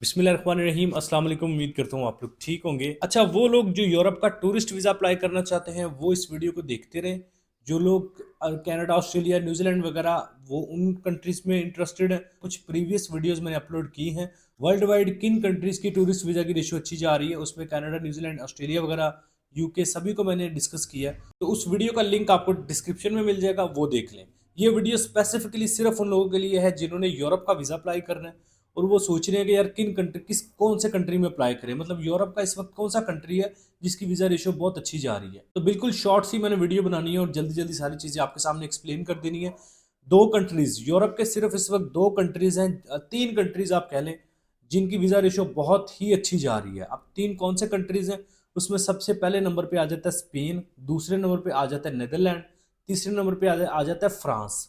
बिस्मिल्लाहिर्रहमानिर्रहीम। अस्सलाम वालेकुम। उम्मीद करता हूँ आप लोग ठीक होंगे। अच्छा, वो लोग जो यूरोप का टूरिस्ट वीज़ा अप्लाई करना चाहते हैं वो इस वीडियो को देखते रहें। जो लोग कनाडा, ऑस्ट्रेलिया, न्यूजीलैंड वगैरह वो उन कंट्रीज़ में इंटरेस्टेड हैं, कुछ प्रीवियस वीडियोज़ मैंने अपलोड की हैं। वर्ल्ड वाइड किन कंट्रीज़ की टूरिस्ट वीज़ा की रेशियो अच्छी जा रही है, उसमें कनाडा, न्यूजीलैंड, ऑस्ट्रेलिया वगैरह, यूके सभी को मैंने डिस्कस किया है। तो उस वीडियो का लिंक आपको डिस्क्रिप्शन में मिल जाएगा, वो देख लें। ये वीडियो स्पेसिफिकली सिर्फ उन लोगों के लिए है जिन्होंने यूरोप का वीज़ा अप्लाई करना है और वो सोच रहे हैं कि यार कौन से कंट्री में अप्लाई करें। मतलब यूरोप का इस वक्त कौन सा कंट्री है जिसकी वीज़ा रेशियो बहुत अच्छी जा रही है। तो बिल्कुल शॉर्ट सी मैंने वीडियो बनानी है और जल्दी जल्दी सारी चीज़ें आपके सामने एक्सप्लेन कर देनी है। दो कंट्रीज़ यूरोप के, सिर्फ इस वक्त दो कंट्रीज़ हैं, तीन कंट्रीज़ आप कह लें जिनकी वीज़ा रेशियो बहुत ही अच्छी जा रही है। अब तीन कौन से कंट्रीज़ हैं, उसमें सबसे पहले नंबर पे आ जाता है स्पेन, दूसरे नंबर पे आ जाता है नीदरलैंड, तीसरे नंबर पे आ जाता है फ्रांस।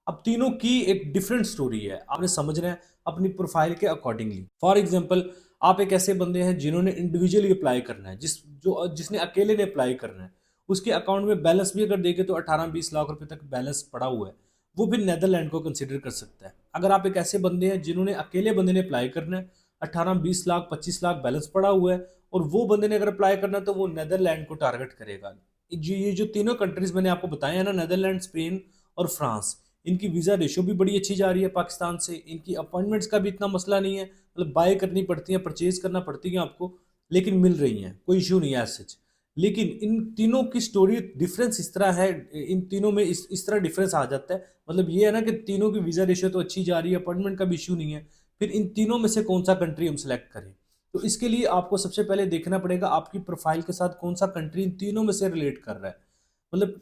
अब तीनों की एक डिफरेंट स्टोरी है, आपने समझना है अपनी प्रोफाइल के अकॉर्डिंगली। फॉर एग्जांपल, आप एक ऐसे बंदे हैं जिन्होंने इंडिविजुअली अप्लाई करना है, जिसने अकेले ने अप्लाई करना है, उसके अकाउंट में बैलेंस भी अगर देखे तो 18-20 लाख रुपए तक बैलेंस पड़ा हुआ है, वो भी नेदरलैंड को कंसिडर कर सकता है। अगर आप एक ऐसे बंदे हैं जिन्होंने अकेले बंदे ने अप्लाई करना है, 18-20 लाख 25 लाख बैलेंस पड़ा हुआ है, और वो बंदे ने अगर अप्लाई करना है तो वो नेदरलैंड को टारगेट करेगा। ये जो तीनों कंट्रीज मैंने आपको बताया है ना, नेदरलैंड, स्पेन और फ्रांस, इनकी वीज़ा रेशियो भी बड़ी अच्छी जा रही है पाकिस्तान से। इनकी अपॉइंटमेंट्स का भी इतना मसला नहीं है, मतलब बाय करनी पड़ती है, परचेज करना पड़ती है आपको, लेकिन मिल रही हैं, कोई इशू नहीं है सच। लेकिन इन तीनों की स्टोरी डिफरेंस इस तरह है, इन तीनों में इस तरह डिफरेंस आ जाता है। मतलब ये है ना कि तीनों की वीज़ा रेशियो तो अच्छी जा रही है, अपॉइंटमेंट का भी इशू नहीं है, फिर इन तीनों में से कौन सा कंट्री हम सेलेक्ट करें। तो इसके लिए आपको सबसे पहले देखना पड़ेगा आपकी प्रोफाइल के साथ कौन सा कंट्री इन तीनों में से रिलेट कर रहा है। मतलब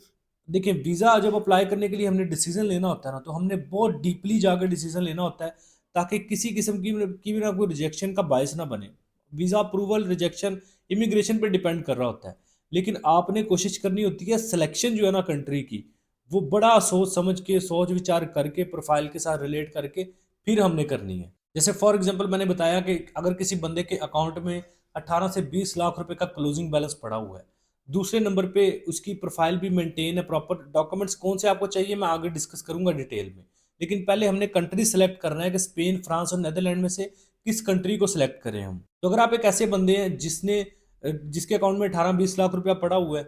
देखिए, वीज़ा जब अप्लाई करने के लिए हमने डिसीजन लेना होता है ना, तो हमने बहुत डीपली जाकर डिसीजन लेना होता है, ताकि किसी किस्म की भी ना कोई रिजेक्शन का बायस ना बने। वीज़ा अप्रूवल रिजेक्शन इमिग्रेशन पे डिपेंड कर रहा होता है, लेकिन आपने कोशिश करनी होती है सिलेक्शन जो है ना कंट्री की, वो बड़ा सोच समझ के, सोच विचार करके, प्रोफाइल के साथ रिलेट करके फिर हमने करनी है। जैसे फॉर एग्जांपल मैंने बताया कि अगर किसी बंदे के अकाउंट में 18 से 20 लाख रुपए का क्लोजिंग बैलेंस पड़ा हुआ है, दूसरे नंबर पे उसकी प्रोफाइल भी मेंटेन है, प्रॉपर डॉक्यूमेंट्स कौन से आपको चाहिए मैं आगे डिस्कस करूंगा डिटेल में। लेकिन पहले हमने कंट्री सेलेक्ट करना है कि स्पेन, फ्रांस और नेदरलैंड में से किस कंट्री को सिलेक्ट करें हम। तो अगर आप एक ऐसे बंदे हैं जिसके अकाउंट में 18-20 लाख रुपया पड़ा हुआ है,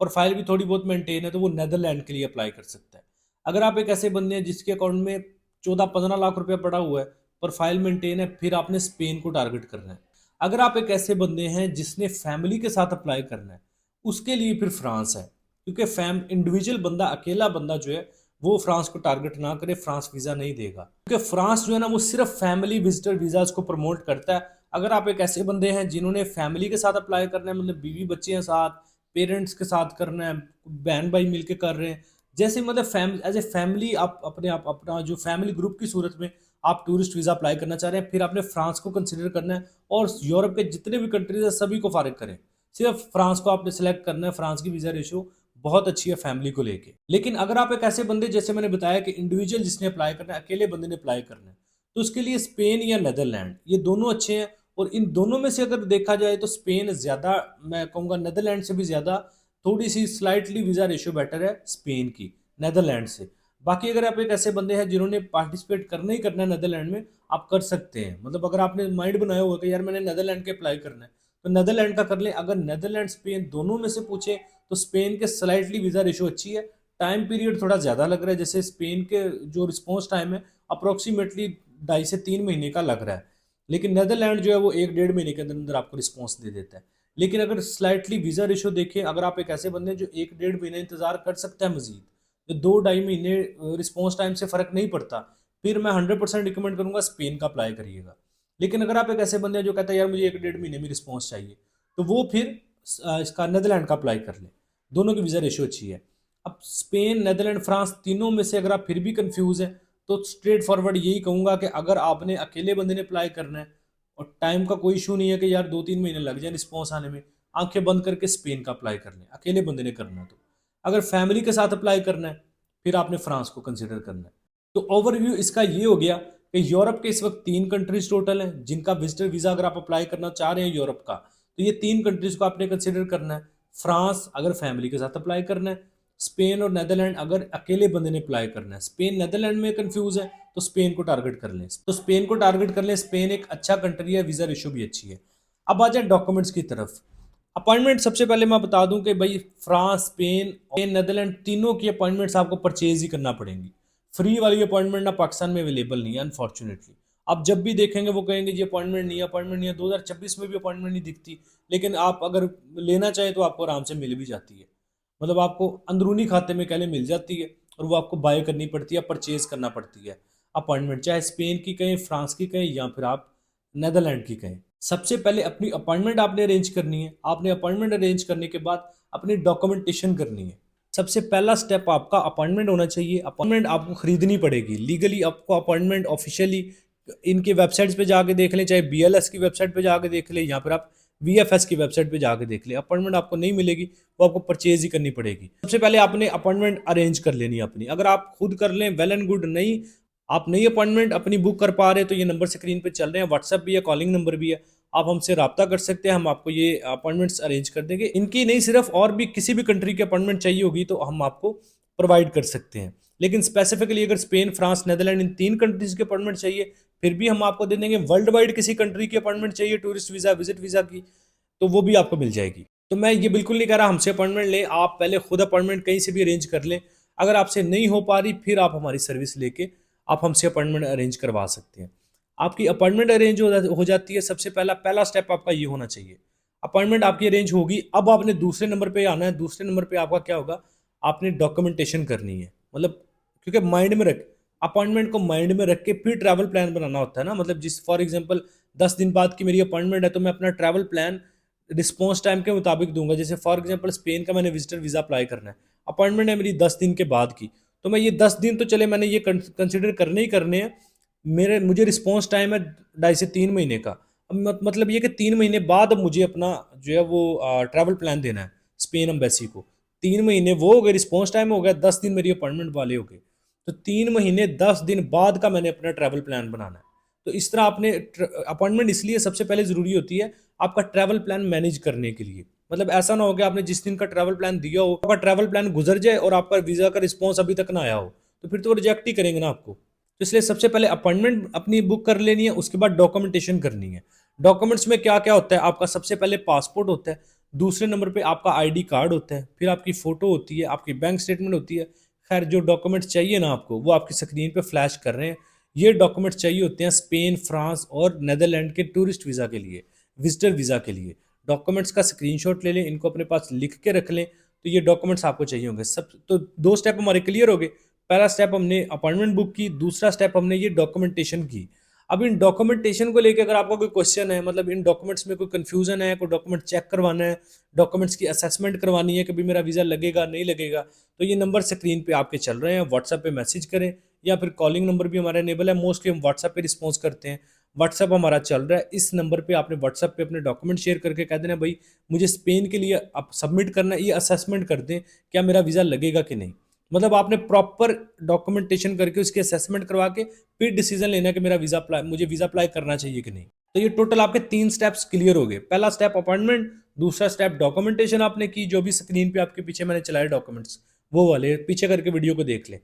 प्रोफाइल भी थोड़ी बहुत मेंटेन है, तो वो नेदरलैंड के लिए अप्लाई कर सकता है। अगर आप एक ऐसे बंदे हैं जिसके अकाउंट में 14-15 लाख रुपया पड़ा हुआ है, प्रोफाइल मेंटेन है, फिर आपने स्पेन को टारगेट करना है। अगर आप एक ऐसे बंदे हैं जिसने फैमिली के साथ अप्लाई करना है, उसके लिए फिर फ्रांस है, क्योंकि फैम इंडिविजुअल बंदा, अकेला बंदा जो है वो फ्रांस को टारगेट ना करे, फ्रांस वीज़ा नहीं देगा, क्योंकि फ्रांस जो है ना वो सिर्फ फैमिली विजिटर वीज़ाज को प्रमोट करता है। अगर आप एक ऐसे बंदे हैं जिन्होंने फैमिली के साथ अप्लाई करना है, मतलब बीवी बच्चे हैं साथ, पेरेंट्स के साथ करना है, बहन भाई मिलके कर रहे हैं, जैसे मतलब फैमिली एज ए फैमिली, आप अपना जो फैमिली ग्रुप की सूरत में आप टूरिस्ट वीज़ा अप्लाई करना चाह रहे हैं, फिर आपने फ्रांस को कंसिडर करना है और यूरोप के जितने भी कंट्रीज है सभी को फारिग करें, सिर्फ फ्रांस को आपने सेलेक्ट करना है। फ्रांस की वीज़ा रेशियो बहुत अच्छी है फैमिली को लेके। लेकिन अगर आप एक ऐसे बंदे, जैसे मैंने बताया कि इंडिविजुअल जिसने अप्लाई करना है, अकेले बंदे ने अप्लाई करना है, तो उसके लिए स्पेन या नेदरलैंड, ये दोनों अच्छे हैं। और इन दोनों में से अगर देखा जाए तो स्पेन ज़्यादा, मैं कहूँगा नेदरलैंड से भी ज़्यादा, थोड़ी सी स्लाइटली वीज़ा रेशियो बेटर है स्पेन की नेदरलैंड से। बाकी अगर आप एक ऐसे बंदे हैं जिन्होंने पार्टिसिपेट करना ही करना है नेदरलैंड में, आप कर सकते हैं। मतलब अगर आपने माइंड बनाया हुआ कि यार मैंने नेदरलैंड के अप्लाई करना है, तो नेदरलैंड का कर लें। अगर नेदरलैंड स्पेन दोनों में से पूछे तो स्पेन के स्लाइटली वीज़ा रेशियो अच्छी है, टाइम पीरियड थोड़ा ज़्यादा लग रहा है। जैसे स्पेन के जो रिस्पॉन्स टाइम है अप्रोक्सीमेटली 2.5 से 3 महीने का लग रहा है, लेकिन नेदरलैंड जो है वो 1-1.5 महीने के अंदर अंदर आपको रिस्पॉन्स दे देता है। लेकिन अगर स्लाइटली वीज़ा रेशियो देखें, अगर आप एक ऐसे बंदे हैं जो 1-1.5 महीने इंतजार कर सकता है मजीद, तो 2-2.5 महीने रिस्पॉन्स टाइम से फ़र्क नहीं पड़ता, फिर मैं 100% रिकमेंड करूँगा स्पेन का अप्लाई करिएगा। लेकिन अगर आप एक ऐसे बंदे हैं जो कहता है यार मुझे 1-1.5 महीने में रिस्पॉन्स चाहिए, तो वो फिर इसका नेदरलैंड का अप्लाई कर लें, दोनों की वीज़ा रेशियो अच्छी है। अब स्पेन, नेदरलैंड, फ्रांस, तीनों में से अगर आप फिर भी कंफ्यूज हैं, तो स्ट्रेट फॉरवर्ड यही कहूँगा कि अगर आपने अकेले बंदे ने अप्लाई करना है और टाइम का कोई इशू नहीं है कि यार 2-3 महीने लग जाए रिस्पॉन्स आने में, आंखें बंद करके स्पेन का अप्लाई कर लें, अकेले बंदे ने करना है तो। अगर फैमिली के साथ अप्लाई करना है, फिर आपने फ्रांस को कंसिडर करना है। तो ओवरव्यू इसका ये हो गया कि यूरोप के इस वक्त 3 कंट्रीज टोटल हैं जिनका विजिटर वीज़ा अगर आप अप्लाई करना चाह रहे हैं यूरोप का, तो ये 3 कंट्रीज को आपने कंसिडर करना है। फ्रांस अगर फैमिली के साथ अप्लाई करना है, स्पेन और नेदरलैंड अगर अकेले बंदे ने अप्लाई करना है, स्पेन नेदरलैंड में कंफ्यूज है तो स्पेन को टारगेट कर लें, तो स्पेन को टारगेट कर लें। स्पेन एक अच्छा कंट्री है, वीज़ा रेशो भी अच्छी है। अब आ जाए डॉक्यूमेंट्स की तरफ। अपॉइंटमेंट सबसे पहले मैं बता दूं कि भाई फ्रांस, स्पेन और नेदरलैंड तीनों की अपॉइंटमेंट्स आपको परचेज ही करना पड़ेंगी। फ्री वाली अपॉइंटमेंट ना पाकिस्तान में अवेलेबल नहीं है अनफॉर्चुनेटली। आप जब भी देखेंगे वो कहेंगे जी अपॉइंटमेंट नहीं है, अपॉइंटमेंट नहीं है। 2026 में भी अपॉइंटमेंट नहीं दिखती, लेकिन आप अगर लेना चाहें तो आपको आराम से मिल भी जाती है। मतलब आपको अंदरूनी खाते में कहले मिल जाती है और वो आपको बाय करनी पड़ती है, परचेज करना पड़ती है अपॉइंटमेंट, चाहे स्पेन की कहें, फ्रांस की कहें या फिर आप नेदरलैंड की कहें। सबसे पहले अपनी अपॉइंटमेंट आपने अरेंज करनी है। आपने अपॉइंटमेंट अरेंज करने के बाद अपनी डॉक्यूमेंटेशन करनी है। सबसे पहला स्टेप आपका अपॉइंटमेंट होना चाहिए। अपॉइंटमेंट आपको खरीदनी पड़ेगी लीगली। आपको अपॉइंटमेंट ऑफिशियली इनकी वेबसाइट्स पे जाके देख लें, चाहे बीएलएस की वेबसाइट पे जाके देख लें या फिर आप वीएफएस की वेबसाइट पे जाके देख लें। अपॉइंटमेंट आपको नहीं मिलेगी, वो आपको परचेज ही करनी पड़ेगी। सबसे पहले आपने अपॉइंटमेंट अरेंज कर लेनी है अपनी। अगर आप खुद कर लें वेल एंड गुड, नहीं आप नई अपॉइंटमेंट अपनी बुक कर पा रहे तो ये नंबर स्क्रीन पे चल रहे हैं, व्हाट्सएप भी है, कॉलिंग नंबर भी है, आप हमसे रब्ता कर सकते हैं। हम आपको ये अपॉइंटमेंट्स अरेंज कर देंगे। इनकी नहीं, सिर्फ और भी किसी भी कंट्री की अपॉइंटमेंट चाहिए होगी तो हम आपको प्रोवाइड कर सकते हैं। लेकिन स्पेसिफिकली अगर स्पेन, फ्रांस, नेदरलैंड इन 3 कंट्रीज की अपॉइंटमेंट चाहिए फिर भी हम आपको दे देंगे। वर्ल्ड वाइड किसी कंट्री की अपॉइंटमेंट चाहिए टूरिस्ट वीज़ा, विजिट वीज़ा की, तो वो भी आपको मिल जाएगी। तो मैं ये बिल्कुल नहीं कह रहा हमसे अपॉइंटमेंट लें, आप पहले खुद अपॉइंटमेंट कहीं से भी अरेंज कर लें। अगर आपसे नहीं हो पा रही फिर आप हमारी सर्विस लेके आप हमसे अपॉइंटमेंट अरेंज करवा सकते हैं। आपकी अपॉइंटमेंट अरेंज हो जाती है। सबसे पहला स्टेप आपका ये होना चाहिए। अपॉइंटमेंट आपकी अरेंज होगी, अब आपने दूसरे नंबर पे आना है। दूसरे नंबर पे आपका क्या होगा, आपने डॉक्यूमेंटेशन करनी है। मतलब क्योंकि माइंड में रख, अपॉइंटमेंट को माइंड में रख के फिर ट्रैवल प्लान बनाना होता है ना। मतलब जिस फॉर एग्जांपल 10 दिन बाद की मेरी अपॉइंटमेंट है तो मैं अपना ट्रैवल प्लान रिस्पॉन्स टाइम के मुताबिक दूंगा। जैसे फॉर एग्जांपल स्पेन का मैंने विजिटर वीज़ा अप्लाई करना है, अपॉइंटमेंट है मेरी 10 दिन के बाद की, तो मैं ये 10 दिन तो चले मैंने ये कंसिडर करने ही करने हैं। मुझे रिस्पॉन्स टाइम है 2.5 से 3 महीने का। अब मतलब ये कि 3 महीने बाद अब मुझे अपना जो है वो ट्रैवल प्लान देना है स्पेन एम्बेसी को। 3 महीने वो हो गए, रिस्पॉन्स टाइम हो गया, 10 दिन मेरी अपॉइंटमेंट वाले हो गए, तो 3 महीने 10 दिन बाद का मैंने अपना ट्रैवल प्लान बनाना है। तो इस तरह आपने अपॉइंटमेंट इसलिए सबसे पहले ज़रूरी होती है आपका ट्रैवल प्लान मैनेज करने के लिए। मतलब ऐसा ना हो कि आपने जिस दिन का ट्रैवल प्लान दिया हो आपका ट्रैवल प्लान गुजर जाए और आपका वीज़ा का रिस्पॉन्स अभी तक ना आया हो, तो फिर तो वो रिजेक्ट ही करेंगे ना आपको। तो इसलिए सबसे पहले अपॉइंटमेंट अपनी बुक कर लेनी है, उसके बाद डॉक्यूमेंटेशन करनी है। डॉक्यूमेंट्स में क्या क्या होता है, आपका सबसे पहले पासपोर्ट होता है, दूसरे नंबर पे आपका आईडी कार्ड होता है, फिर आपकी फ़ोटो होती है, आपकी बैंक स्टेटमेंट होती है। खैर जो डॉक्यूमेंट्स चाहिए ना आपको वो आपकी स्क्रीन पे फ्लैश कर रहे हैं। ये डॉक्यूमेंट्स चाहिए होते हैं स्पेन, फ्रांस और नेदरलैंड के टूरिस्ट वीज़ा के लिए, विजिटर वीज़ा के लिए। डॉक्यूमेंट्स का स्क्रीनशॉट ले लें, इनको अपने पास लिख के रख लें, तो ये डॉक्यूमेंट्स आपको चाहिए होंगे सब। तो 2 स्टेप हमारे क्लियर हो गए। पहला स्टेप हमने अपॉइंटमेंट बुक की, दूसरा स्टेप हमने ये डॉक्यूमेंटेशन की। अब इन डॉक्यूमेंटेशन को लेके अगर आपका कोई क्वेश्चन है, मतलब इन डॉक्यूमेंट्स में कोई कन्फ्यूजन है, कोई डॉक्यूमेंट चेक करवाना है, डॉक्यूमेंट्स की असेसमेंट करवानी है, कभी मेरा वीज़ा लगेगा नहीं लगेगा, तो ये नंबर स्क्रीन पे आपके चल रहे हैं, व्हाट्सएप पे मैसेज करें या फिर कॉलिंग नंबर भी हमारा इनेबल है। मोस्टली हम व्हाट्सएप पे रिस्पॉन्स करते हैं, व्हाट्सएप हमारा चल रहा है। इस नंबर पे आपने व्हाट्सएप पे अपने डॉक्यूमेंट शेयर करके कह देना भाई मुझे स्पेन के लिए आप सबमिट करना है, ये असेसमेंट कर दें क्या मेरा वीज़ा लगेगा कि नहीं। मतलब आपने प्रॉपर डॉक्यूमेंटेशन करके उसकी असेसमेंट करवा के फिर डिसीजन लेना है कि मेरा वीज़ा अप्लाई, मुझे वीज़ा अप्लाई करना चाहिए कि नहीं। तो ये टोटल आपके 3 स्टेप्स क्लियर हो गए। पहला स्टेप अपॉइंटमेंट, दूसरा स्टेप डॉक्यूमेंटेशन आपने की, जो भी स्क्रीन पे आपके पीछे मैंने चलाए डॉक्यूमेंट्स वो वाले पीछे करके वीडियो को देख लें।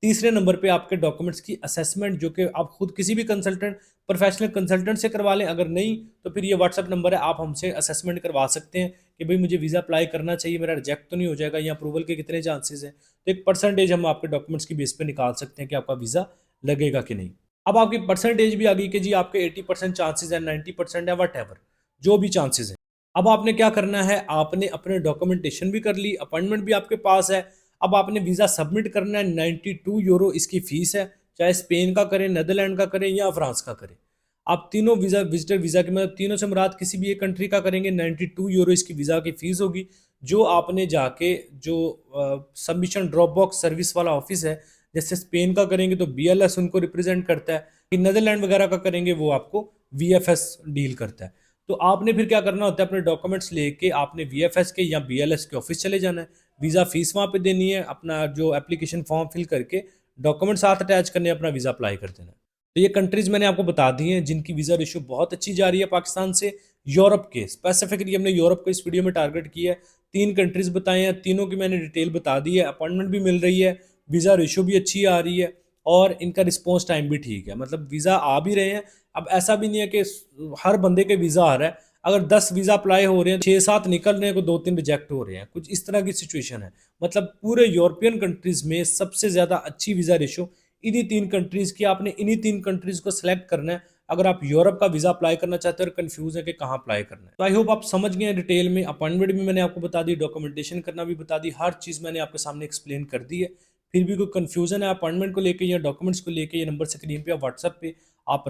तीसरे नंबर पे आपके डॉक्यूमेंट्स की असेसमेंट, जो कि आप खुद किसी भी कंसल्टेंट, प्रोफेशनल कंसल्टेंट से करवा लें। अगर नहीं तो फिर ये व्हाट्सएप नंबर है, आप हमसे असेसमेंट करवा सकते हैं कि भाई मुझे वीज़ा अप्लाई करना चाहिए, मेरा रिजेक्ट तो नहीं हो जाएगा या अप्रूवल के कितने चांसेस हैं। तो एक परसेंटेज हम आपके डॉक्यूमेंट्स की बेस पे निकाल सकते हैं कि आपका वीज़ा लगेगा कि नहीं। अब आपकी परसेंटेज भी आ गई कि जी आपके 80% चांसेस है, 90% है, वट एवर जो भी चांसेस हैं। अब आपने क्या करना है, आपने अपने डॉक्यूमेंटेशन भी कर ली, अपॉइंटमेंट भी आपके पास है। अब आपने वीज़ा सबमिट करना है। 92 यूरो इसकी फ़ीस है, चाहे स्पेन का करें, नेदरलैंड का करें या फ्रांस का करें। आप तीनों वीज़ा, विजिटर वीज़ा के मतलब तीनों से मुराद किसी भी एक कंट्री का करेंगे, 92 यूरो इसकी वीज़ा की फ़ीस होगी। जो आपने जाके जो सबमिशन ड्रॉप बॉक्स सर्विस वाला ऑफिस है, जैसे स्पेन का करेंगे तो बीएलएस उनको रिप्रेजेंट करता है, कि नेदरलैंड वगैरह का करेंगे वो आपको वीएफएस डील करता है। तो आपने फिर क्या करना होता है, अपने डॉक्यूमेंट्स लेके आपने वीएफएस के या बीएलएस के ऑफिस चले जाना है। वीज़ा फीस वहाँ पे देनी है, अपना जो एप्लीकेशन फॉर्म फिल करके डॉक्यूमेंट साथ अटैच करने, अपना वीज़ा अप्लाई कर देना है। तो ये कंट्रीज़ मैंने आपको बता दी हैं जिनकी वीज़ा रेशियो बहुत अच्छी जा रही है पाकिस्तान से। यूरोप के, स्पेसिफिकली हमने यूरोप को इस वीडियो में टारगेट किया है। 3 कंट्रीज बताए हैं, तीनों की मैंने डिटेल बता दी है, अपॉइंटमेंट भी मिल रही है, वीज़ा रेशो भी अच्छी आ रही है और इनका रिस्पॉन्स टाइम भी ठीक है, मतलब वीज़ा आ भी रहे हैं। अब ऐसा भी नहीं है कि हर बंदे के वीज़ा आ रहा है, अगर 10 वीज़ा अप्लाई हो रहे हैं, 6-7 निकल रहे हैं, को 2-3 रिजेक्ट हो रहे हैं, कुछ इस तरह की सिचुएशन है। मतलब पूरे यूरोपियन कंट्रीज़ में सबसे ज़्यादा अच्छी वीज़ा रेशो इन्हीं 3 कंट्रीज़ की, आपने इन्हीं 3 कंट्रीज़ को सिलेक्ट करना है अगर आप यूरोप का वीज़ा अप्लाई करना चाहते हैं और कंफ्यूज है कि कहाँ अप्लाई करना है। तो आई होप आप समझ गए हैं डिटेल में। अपॉइंटमेंट भी मैंने आपको बता दी, डॉक्यूमेंटेशन करना भी बता दी, हर चीज़ मैंने आपके सामने एक्सप्लेन कर दी है। फिर भी कोई कन्फ्यूजन है अपॉइंटमेंट को लेके या डॉक्यूमेंट्स को लेके, ये नंबर स्क्रीन पे या व्हाट्सएप पे आप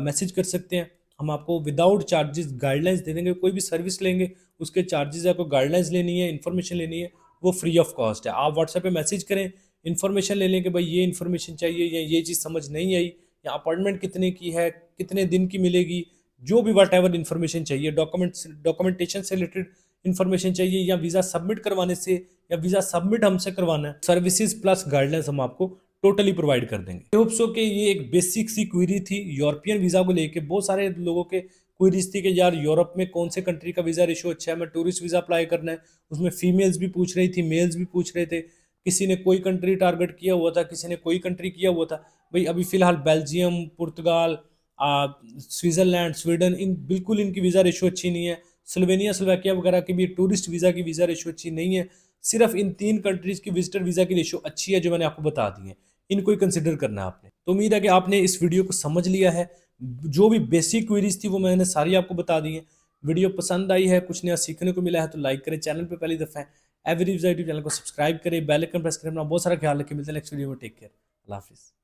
मैसेज कर सकते हैं। हम आपको विदाउट चार्जेस गाइडलाइंस दे देंगे। कोई भी सर्विस लेंगे उसके चार्जेस है, आपको गाइडलाइंस लेनी है, इन्फॉर्मेशन लेनी है, वो फ्री ऑफ कॉस्ट है। आप व्हाट्सएप पे मैसेज करें, इन्फॉर्मेशन ले लें कि भाई ये इन्फॉर्मेशन चाहिए या ये चीज़ समझ नहीं आई या अपॉइंटमेंट कितने की है, कितने दिन की मिलेगी, जो भी वट एवर इन्फॉर्मेशन चाहिए, डॉक्यूमेंटेशन से रिलेटेड इन्फॉर्मेशन चाहिए या वीज़ा सबमिट करवाने से या वीज़ा सबमिट हमसे करवाना है, सर्विसेज प्लस गाइडलाइंस हम आपको टोटली प्रोवाइड कर देंगे। आई होप सो कि ये एक बेसिक सी क्वेरी थी यूरोपियन वीज़ा को लेके। बहुत सारे लोगों के क्वेरीज थी कि यार यूरोप में कौन से कंट्री का वीज़ा रेशो अच्छा है, मैं टूरिस्ट वीज़ा अप्लाई करना है। उसमें फीमेल्स भी पूछ रही थी, मेल्स भी पूछ रहे थे, किसी ने कोई कंट्री टारगेट किया हुआ था, किसी ने कोई कंट्री किया हुआ था। भाई अभी फ़िलहाल बेल्जियम, पुर्तगाल, स्विट्ज़रलैंड, स्वीडन, इन बिल्कुल इनकी वीज़ा रेशो अच्छी नहीं है। स्लोवेनिया, स्लोवाकिया वगैरह की भी टूरिस्ट वीज़ा की वीज़ा रेशो अच्छी नहीं है। सिर्फ इन 3 कंट्रीज़ की विजिटर वीज़ा की रेशो अच्छी है, जो मैंने आपको बता दी है। इनको ही कंसिडर करना है आपने। तो उम्मीद है कि आपने इस वीडियो को समझ लिया है। जो भी बेसिक क्वेरीज थी वो मैंने सारी आपको बता दी हैं। वीडियो पसंद आई है, कुछ नया सीखने को मिला है तो लाइक करें, चैनल पे पहली दफ़ा है एवरी यूट्यूब चैनल को सब्सक्राइब करें, बेल आइकन प्रेस करें। अपना बहुत सारा ख्याल रखें, मिलते हैं नेक्स्ट वीडियो में। टेक केयर, अल्लाह हाफिज़।